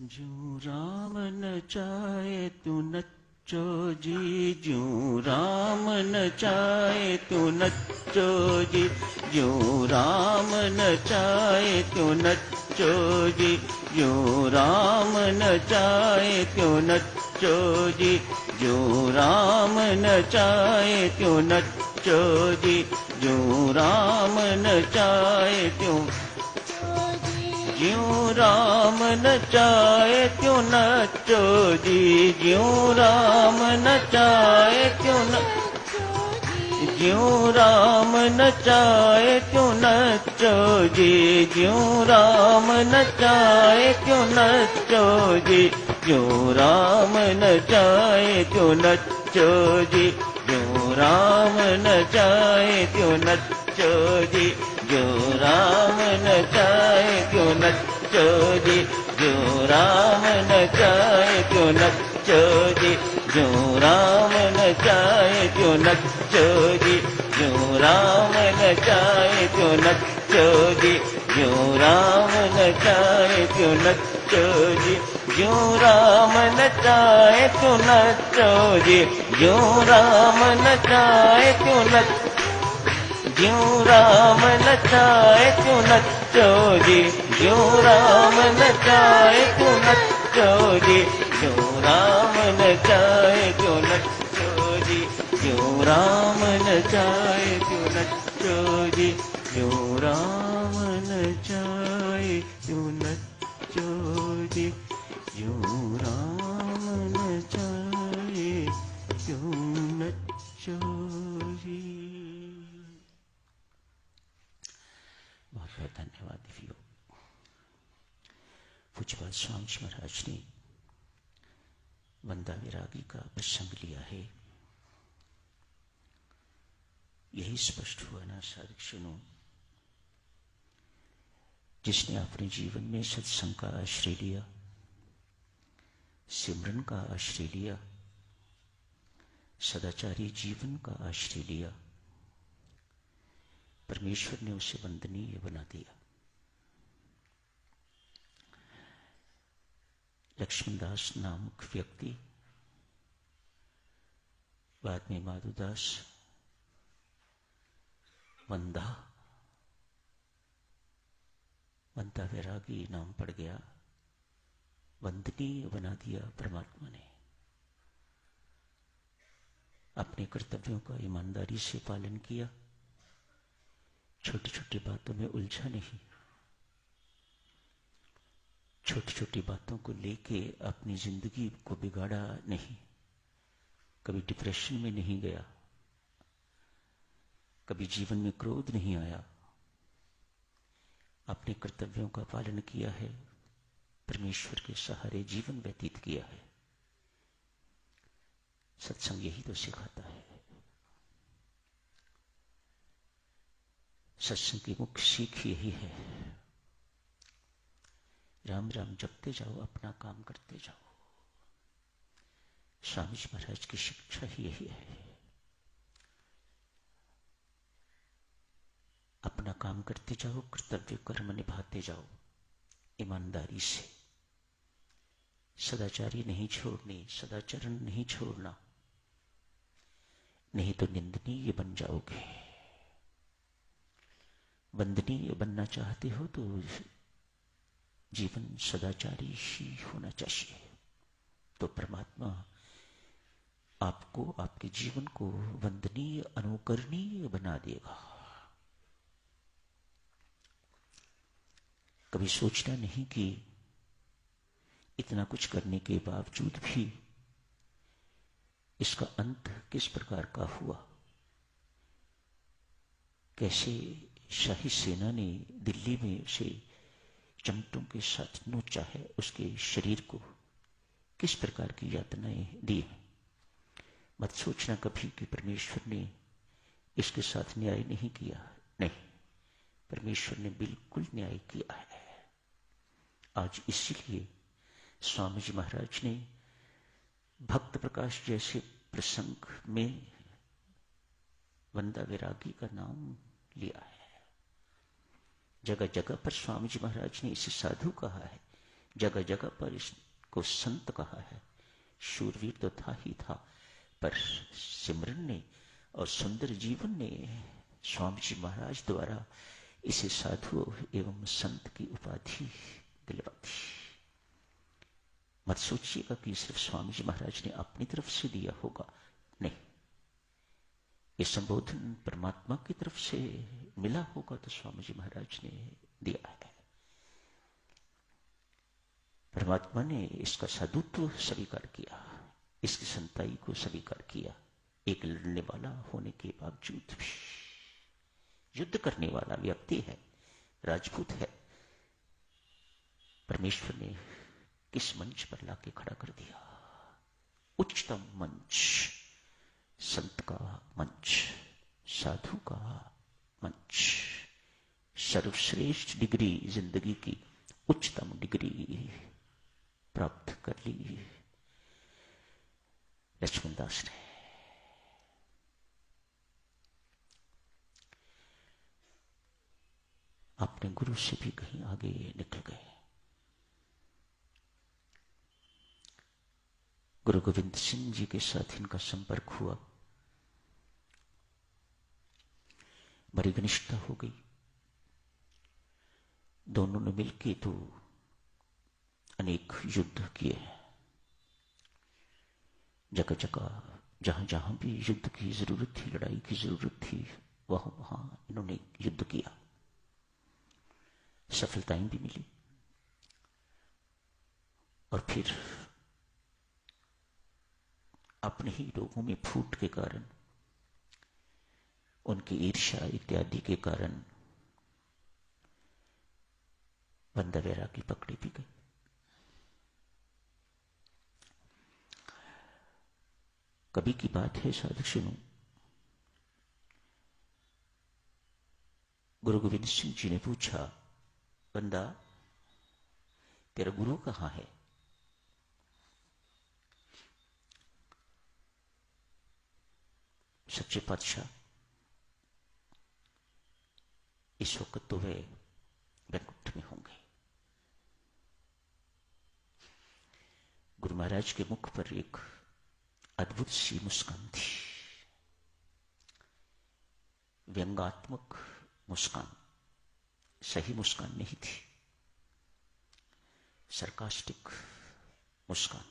ज्यों राम न चाहे तू नच्चो जी, ज्यों राम न चाहे तू नच्चो जी, ज्यों राम न चाहे तू नच्चो जी, ज्यों राम न चाहे तू नच्चो जी, ज्यों राम न चाहे तू नच्चो जी, ज्यों राम न चाहे त्यों ज्यों राम न चाहे त्यों नच्चो जी, ज्यों राम न चाहे त्यों ज्यों राम न चाहे त्यों नच्चो जी, ज्यों राम न चाहे त्यों नच्चो जी, ज्यों राम न चाहे त्यों नच्चो जी, ज्यों राम न चाहे त्यों नच्चो जी, ज्यों राम न चाहे त्यों नच्चो जी, ज्यों राम न चाहे त्यों नच्चो जी, ज्यों राम न चाहे त्यों नच्चो जी, ज्यों राम न चाहे त्यों नच्चो जी, ज्यों राम न चाहे त्यों नच्चो जी, ज्यों राम न चाहे त्यों नच्चो जी, ज्यों राम न चाहे त्यों नच्चो ज्यों राम न चाहे त्यों नच्चो जी, ज्यों राम न चाहे त्यों नच्चो जी, ज्यों राम न चाहे त्यों नच्चो जी, ज्यों राम न चाहे त्यों नच्चो जी, ज्यों राम न चाहे त्यों नच्चो जी, ज्यों राम न चाहे त्यों नच्चो जी। बहुत बहुत धन्यवाद दिव्यो। पूज्यपाद स्वामी जी महाराज ने वंदा विरागी का प्रसंग लिया है। यही स्पष्ट हुआ ना साधक सुनो, जिसने अपने जीवन में सत्संग का आश्रय लिया, सिमरन का आश्रय लिया, सदाचारी जीवन का आश्रय लिया, परमेश्वर ने उसे वंदनीय बना दिया। लक्ष्मणदास नामक व्यक्ति बाद में माधुदास वंदा वैरागी नाम पड़ गया, वंदनीय बना दिया परमात्मा ने। अपने कर्तव्यों का ईमानदारी से पालन किया, छोटी छोटी बातों में उलझा नहीं, छोटी छोटी बातों को लेके अपनी जिंदगी को बिगाड़ा नहीं, कभी डिप्रेशन में नहीं गया, कभी जीवन में क्रोध नहीं आया, अपने कर्तव्यों का पालन किया है, परमेश्वर के सहारे जीवन व्यतीत किया है। सत्संग यही तो सिखाता है। सत्संग की मुख्य सीख यही है, राम राम जपते जाओ, अपना काम करते जाओ। स्वामी जी महाराज की शिक्षा ही यही है। अपना काम करते जाओ, कर्तव्य कर्म निभाते जाओ, ईमानदारी से। सदाचारी नहीं छोड़नी, सदाचरण नहीं छोड़ना, नहीं तो निंदनीय बन जाओगे। वंदनीय बनना चाहते हो तो जीवन सदाचारी ही होना चाहिए, तो परमात्मा आपको, आपके जीवन को वंदनीय अनुकरणीय बना देगा। कभी सोचना नहीं कि इतना कुछ करने के बावजूद भी इसका अंत किस प्रकार का हुआ, कैसे शाही सेना ने दिल्ली में उसे चमटों के साथ नोचा है, उसके शरीर को किस प्रकार की यातनाएं दी। मत सोचना कभी कि परमेश्वर ने इसके साथ न्याय नहीं किया। नहीं, परमेश्वर ने बिल्कुल न्याय किया है। आज इसीलिए स्वामी जी महाराज ने भक्त प्रकाश जैसे प्रसंग में वंदा वैरागी का नाम लिया है। जगह जगह पर स्वामी जी महाराज ने इसे साधु कहा है, जगह जगह पर इसको संत कहा है। शूरवीर तो था ही था, पर सिमरन ने और सुंदर जीवन ने स्वामी जी महाराज द्वारा इसे साधु एवं संत की उपाधि दिलवा दी। मत सोचिएगा कि सिर्फ स्वामी जी महाराज ने अपनी तरफ से दिया होगा, नहीं, ये संबोधन परमात्मा की तरफ से मिला होगा तो स्वामी जी महाराज ने दिया है। परमात्मा ने इसका साधुत्व स्वीकार किया, इसकी संताई को स्वीकार किया। एक लड़ने वाला होने के बावजूद भी, युद्ध करने वाला व्यक्ति है, राजपूत है, परमेश्वर ने किस मंच पर लाके खड़ा कर दिया? उच्चतम मंच, संत का मंच, साधु का मंच, सर्वश्रेष्ठ डिग्री, जिंदगी की उच्चतम डिग्री प्राप्त कर ली लक्ष्मणदास ने। अपने गुरु से भी कहीं आगे निकल गए। गुरु गोविंद सिंह जी के साथ इनका संपर्क हुआ, बड़ी घनिष्ठता हो गई। दोनों ने मिलकर तो अनेक युद्ध किए, जगह जगह जहां जहां भी युद्ध की जरूरत थी, लड़ाई की जरूरत थी, वहां वहां इन्होंने युद्ध किया। सफलताएं भी मिली और फिर अपने ही लोगों में फूट के कारण, उनकी ईर्ष्या इत्यादि के कारण बंदा वैरागी पकड़ी भी गई। कभी की बात है, साधु सुनो, गुरु गोविंद सिंह जी ने पूछा, बंदा तेरा गुरु कहां है? सच्चे पातशाह, इस वक्त तो वे बैकुंठ में होंगे। गुरु महाराज के मुख पर एक अद्भुत सी मुस्कान थी, व्यंगात्मक मुस्कान, सही मुस्कान नहीं थी, सरकास्टिक मुस्कान।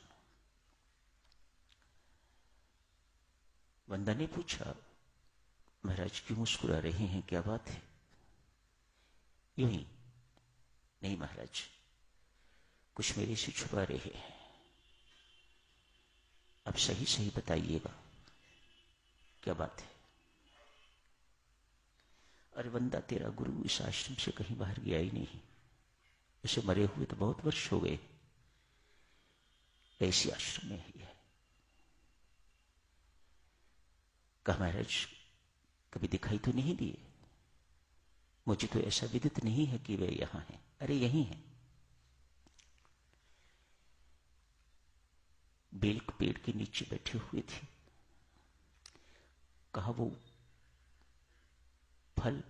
बंदा ने पूछा, महाराज क्यों मुस्कुरा रहे हैं, क्या बात है? यूं ही, नहीं महाराज, कुछ मेरे से छुपा रहे हैं, अब सही सही बताइएगा, क्या बात है? अरे बंदा, तेरा गुरु इस आश्रम से कहीं बाहर गया ही नहीं, उसे मरे हुए तो बहुत वर्ष हो गए, ऐसी आश्रम में ही है। कहा, महाराज कभी दिखाई तो नहीं दिए, मुझे तो ऐसा विदित नहीं है कि वे यहां हैं। अरे यहीं हैं, बेल के पेड़ के नीचे बैठे हुए थे। कहा, वो फल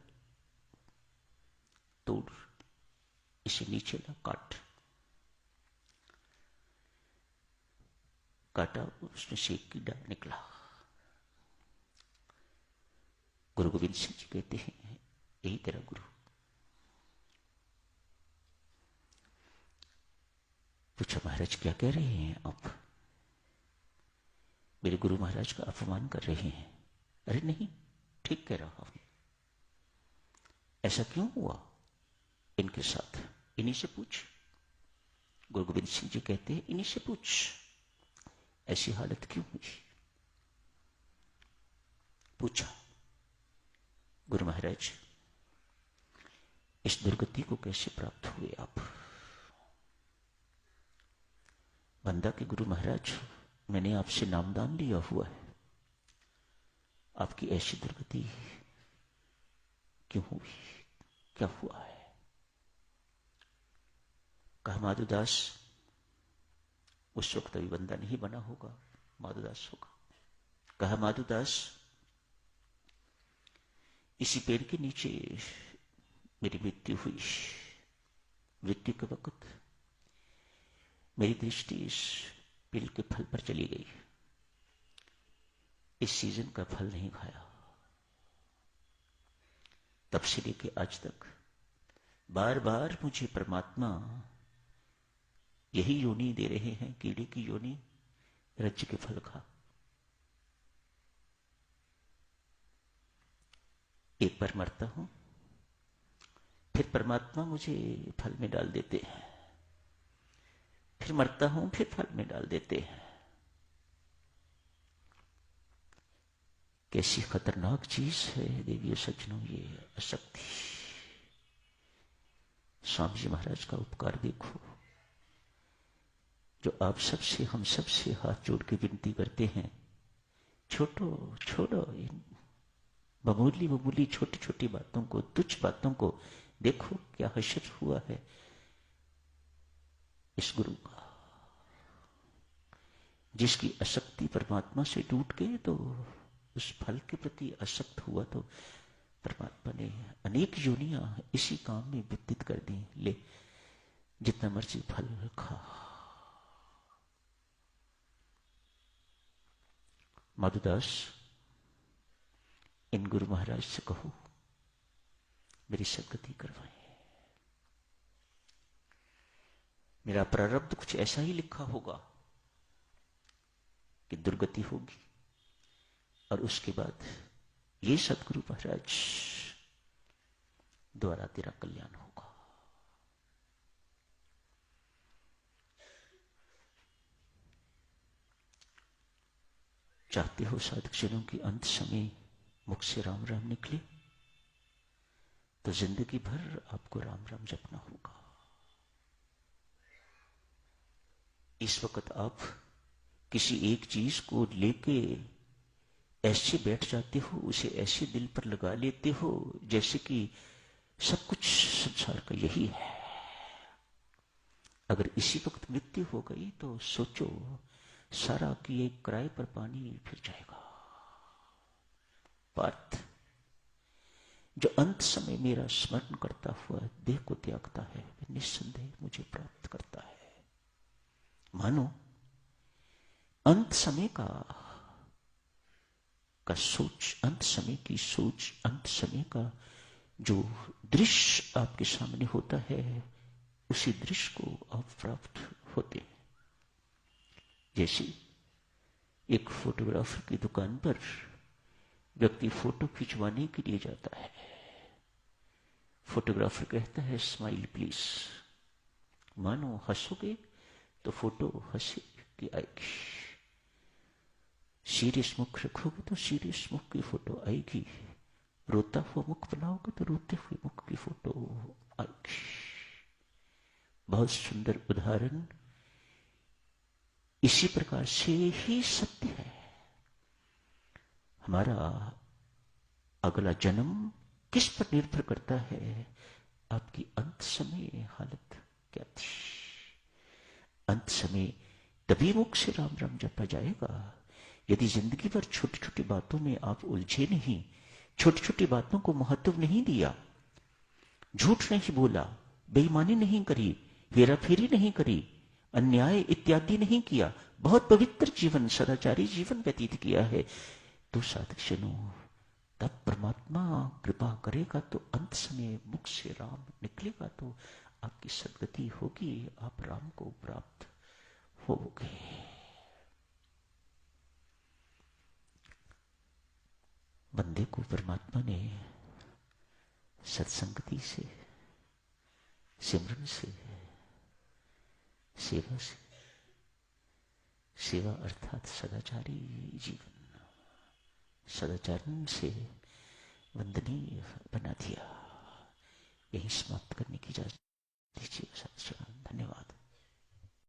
तोड़, इसे नीचे ला, काट। काटा, उसमें से एक कीड़ा निकला। गुरु गोविंद सिंह जी कहते हैं, यही तेरा गुरु। पूछा, महाराज क्या कह रहे हैं आप? मेरे गुरु महाराज का अपमान कर रहे हैं। अरे नहीं, ठीक कह रहा हूं। ऐसा क्यों हुआ इनके साथ? इन्हीं से पूछ। गुरु गोविंद सिंह जी कहते हैं, इन्हीं से पूछ, ऐसी हालत क्यों हुई? पूछा, गुरु महाराज इस दुर्गति को कैसे प्राप्त हुए आप? बंदा के गुरु महाराज, मैंने आपसे नामदान लिया हुआ है, आपकी ऐसी दुर्गति क्यों हुई, क्या हुआ है? कहा, माधुदास, उस वक्त अभी बंदा नहीं बना होगा, माधुदास होगा। कहा, माधुदास, इसी पेड़ के नीचे मेरी मृत्यु हुई। मृत्यु के वक्त मेरी दृष्टि इस पेड़ के फल पर चली गई। इस सीजन का फल नहीं खाया। तब से लेके आज तक बार बार मुझे परमात्मा यही योनि दे रहे हैं, कीड़े की योनि, रज्ज के फल खा। एक बार मरता हूं, फिर परमात्मा मुझे फल में डाल देते हैं, फिर मरता हूं, फिर फल में डाल देते हैं। कैसी खतरनाक चीज है देवियों सज्जनों ये अशक्ति। स्वामी जी महाराज का उपकार देखो, जो आप सबसे, हम सबसे हाथ जोड़ के विनती करते हैं, छोड़ो इन मामूली मामूली छोटी छोटी बातों को, तुच्छ बातों को। देखो क्या हशर हुआ है इस गुरु का, जिसकी आसक्ति परमात्मा से टूट गई तो उस फल के प्रति आसक्त हुआ तो परमात्मा ने अनेक योनियां इसी काम में व्यतीत कर दी। ले जितना मर्जी फल खा। माधुदास, इन गुरु महाराज से कहो मेरी सद्गति करवाएं। मेरा प्रारब्ध कुछ ऐसा ही लिखा होगा कि दुर्गति होगी, और उसके बाद ये सदगुरु महाराज द्वारा तेरा कल्याण होगा। चाहते हो साधक जनों की अंत समय मुख से राम राम निकले, तो जिंदगी भर आपको राम राम जपना होगा। इस वक्त आप किसी एक चीज को लेके ऐसे बैठ जाते हो, उसे ऐसे दिल पर लगा लेते हो जैसे कि सब कुछ संसार का यही है। अगर इसी वक्त मृत्यु हो गई तो सोचो सारा किए किराए पर पानी फिर जाएगा। पार्थ, जो अंत समय मेरा स्मरण करता हुआ देह को त्यागता है, वह निस्संदेह मुझे प्राप्त करता है। मानो अंत समय का सोच, अंत समय की सोच, अंत समय का जो दृश्य आपके सामने होता है, उसी दृश्य को आप प्राप्त होते हैं। जैसे एक फोटोग्राफर की दुकान पर व्यक्ति फोटो खिंचवाने के लिए जाता है। फोटोग्राफर कहता है स्माइल प्लीज। मानो हंसोगे तो फोटो हंसी की आएगी, सीरियस मुख रखोगे तो सीरियस मुख की फोटो आएगी, रोता हुआ मुख बनाओगे तो रोते हुए मुख की फोटो आएगी। बहुत सुंदर उदाहरण। इसी प्रकार से ही सत्य है। हमारा अगला जन्म किस पर निर्भर करता है? आपकी अंत समय हालत क्या थी? अंत समय तभी मुख से राम राम जपा जाएगा यदि जिंदगी भर छोटी छोटी बातों में आप उलझे नहीं, छोटी छोटी बातों को महत्व नहीं दिया, झूठ नहीं बोला, बेईमानी नहीं करी, हेराफेरी नहीं करी, अन्याय इत्यादि नहीं किया, बहुत पवित्र जीवन, सदाचारी जीवन व्यतीत किया है, तो साधक जनों तब परमात्मा कृपा करेगा तो अंत समय मुख से राम निकलेगा तो आपकी सद्गति होगी, आप राम को प्राप्त होगे। बंदे को परमात्मा ने सत्संगति से, सिमरन से, सेवा से, सेवा अर्थात सदाचारी जीवन, सदाचरण से वंदनीय बना दिया। यही समाप्त करने की इजाजत दीजिए। धन्यवाद।